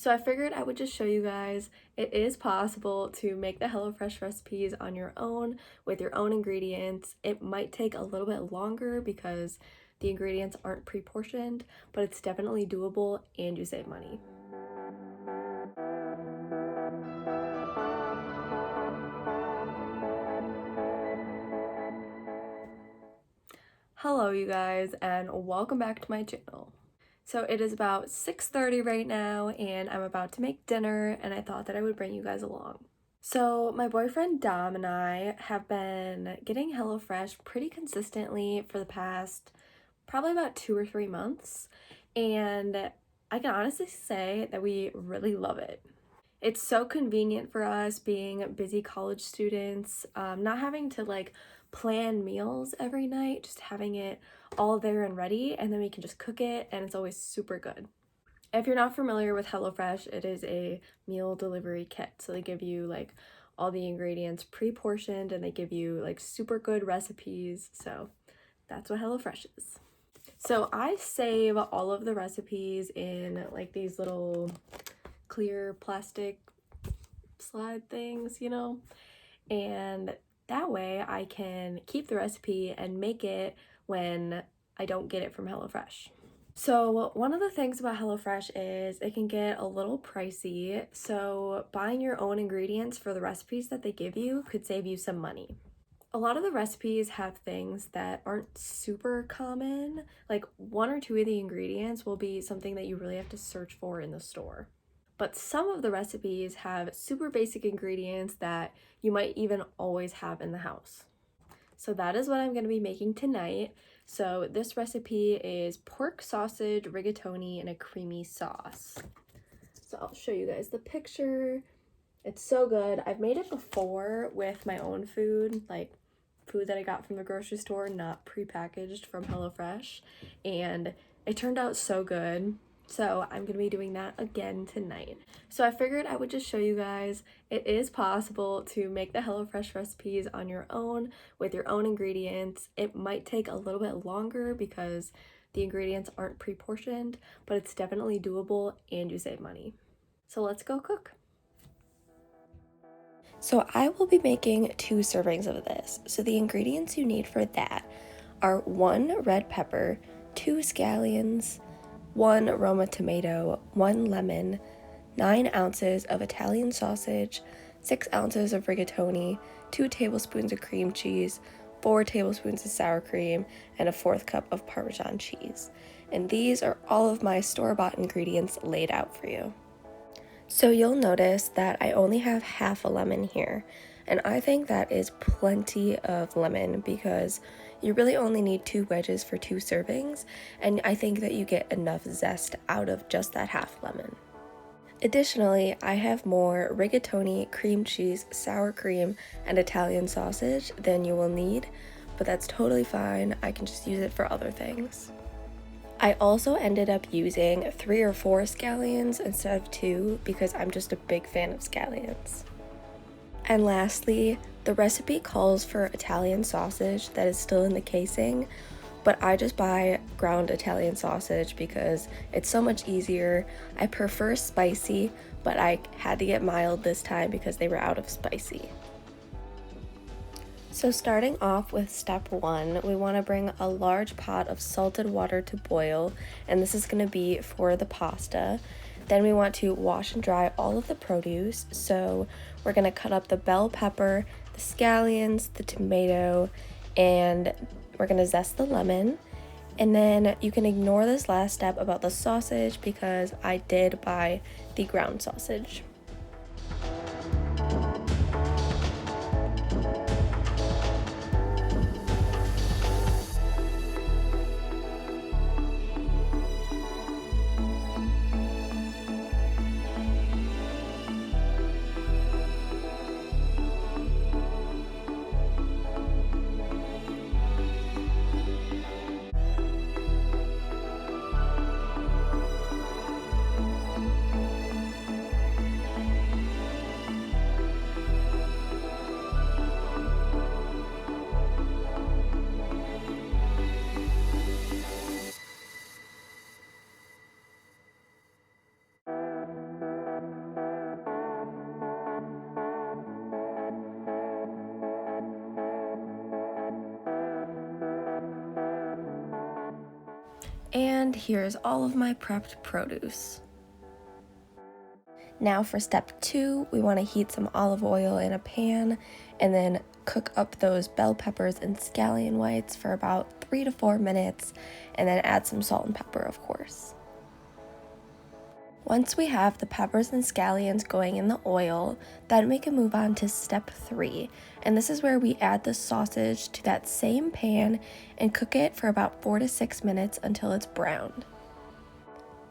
So I figured I would just show you guys it is possible to make the HelloFresh recipes on your own with your own ingredients. It might take a little bit longer because the ingredients aren't pre-portioned, but it's definitely doable and you save money. Hello you guys and welcome back to my channel. So it is about 6:30 right now and I'm about to make dinner and I thought that I would bring you guys along. So my boyfriend Dom and I have been getting HelloFresh pretty consistently for the past probably about 2 or 3 months, and I can honestly say that we really love it. It's so convenient for us being busy college students, not having to plan meals every night, just having it all there and ready, and then we can just cook it, and it's always super good. If you're not familiar with HelloFresh, it is a meal delivery kit. So they give you all the ingredients pre-portioned and they give you super good recipes. So that's what HelloFresh is. So I save all of the recipes in these little clear plastic slide things, and that way I can keep the recipe and make it when I don't get it from HelloFresh. So one of the things about HelloFresh is it can get a little pricey, so buying your own ingredients for the recipes that they give you could save you some money. A lot of the recipes have things that aren't super common, like one or two of the ingredients will be something that you really have to search for in the store. But some of the recipes have super basic ingredients that you might even always have in the house. So that is what I'm going to be making tonight. So this recipe is pork sausage, rigatoni, and a creamy sauce. So I'll show you guys the picture. It's so good. I've made it before with my own food, like food that I got from the grocery store, not prepackaged from HelloFresh, and it turned out so good. So I'm going to be doing that again tonight. So I figured I would just show you guys it is possible to make the HelloFresh recipes on your own with your own ingredients. It might take a little bit longer because the ingredients aren't pre-portioned, but it's definitely doable and you save money. So let's go cook. So I will be making 2 servings of this. So the ingredients you need for that are 1 red pepper, 2 scallions, 1 Roma tomato, 1 lemon, 9 ounces of Italian sausage, 6 ounces of rigatoni, 2 tablespoons of cream cheese, 4 tablespoons of sour cream, and a 1/4 cup of Parmesan cheese. And these are all of my store-bought ingredients laid out for you. So you'll notice that I only have half a lemon here, and I think that is plenty of lemon because you really only need 2 wedges for 2 servings, and I think that you get enough zest out of just that half lemon. Additionally, I have more rigatoni, cream cheese, sour cream, and Italian sausage than you will need, but that's totally fine. I can just use it for other things. I also ended up using 3 or 4 scallions instead of 2 because I'm just a big fan of scallions. And lastly, the recipe calls for Italian sausage that is still in the casing, but I just buy ground Italian sausage because it's so much easier. I prefer spicy, but I had to get mild this time because they were out of spicy. So starting off with step 1, we want to bring a large pot of salted water to boil, and this is going to be for the pasta. Then we want to wash and dry all of the produce, so we're going to cut up the bell pepper, the scallions, the tomato, and we're going to zest the lemon. And then you can ignore this last step about the sausage because I did buy the ground sausage. And here's all of my prepped produce. Now for step 2, we want to heat some olive oil in a pan and then cook up those bell peppers and scallion whites for about 3 to 4 minutes, and then add some salt and pepper, of course. Once we have the peppers and scallions going in the oil, then we can move on to step 3, and this is where we add the sausage to that same pan and cook it for about 4 to 6 minutes until it's browned.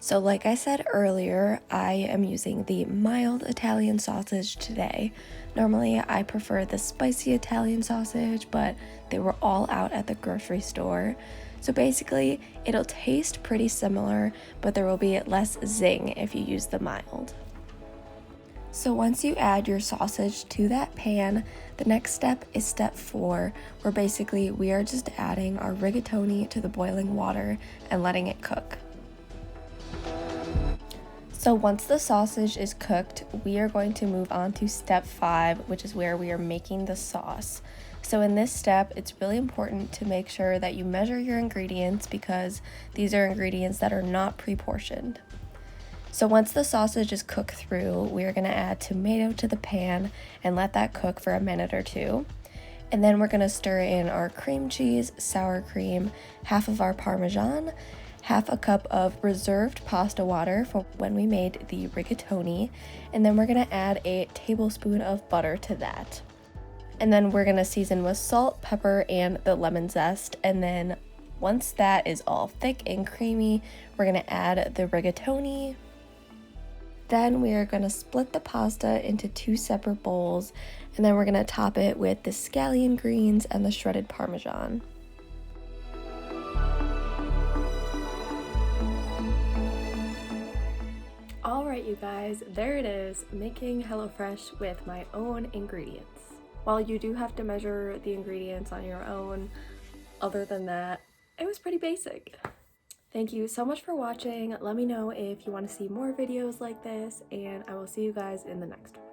So like I said earlier, I am using the mild Italian sausage today. Normally I prefer the spicy Italian sausage, but they were all out at the grocery store. So basically, it'll taste pretty similar, but there will be less zing if you use the mild. So once you add your sausage to that pan, the next step is step 4, where basically we are just adding our rigatoni to the boiling water and letting it cook. So once the sausage is cooked, we are going to move on to step 5, which is where we are making the sauce. So in this step, it's really important to make sure that you measure your ingredients because these are ingredients that are not pre-portioned. So once the sausage is cooked through, we are going to add tomato to the pan and let that cook for a minute or 2. And then we're going to stir in our cream cheese, sour cream, half of our Parmesan, half a cup of reserved pasta water for when we made the rigatoni, and then we're going to add a tablespoon of butter to that. And then we're going to season with salt, pepper, and the lemon zest, and then once that is all thick and creamy, we're going to add the rigatoni. Then we are going to split the pasta into 2 separate bowls, and then we're going to top it with the scallion greens and the shredded Parmesan. Alright you guys, there it is, making HelloFresh with my own ingredients. While you do have to measure the ingredients on your own, other than that, it was pretty basic. Thank you so much for watching. Let me know if you want to see more videos like this, and I will see you guys in the next one.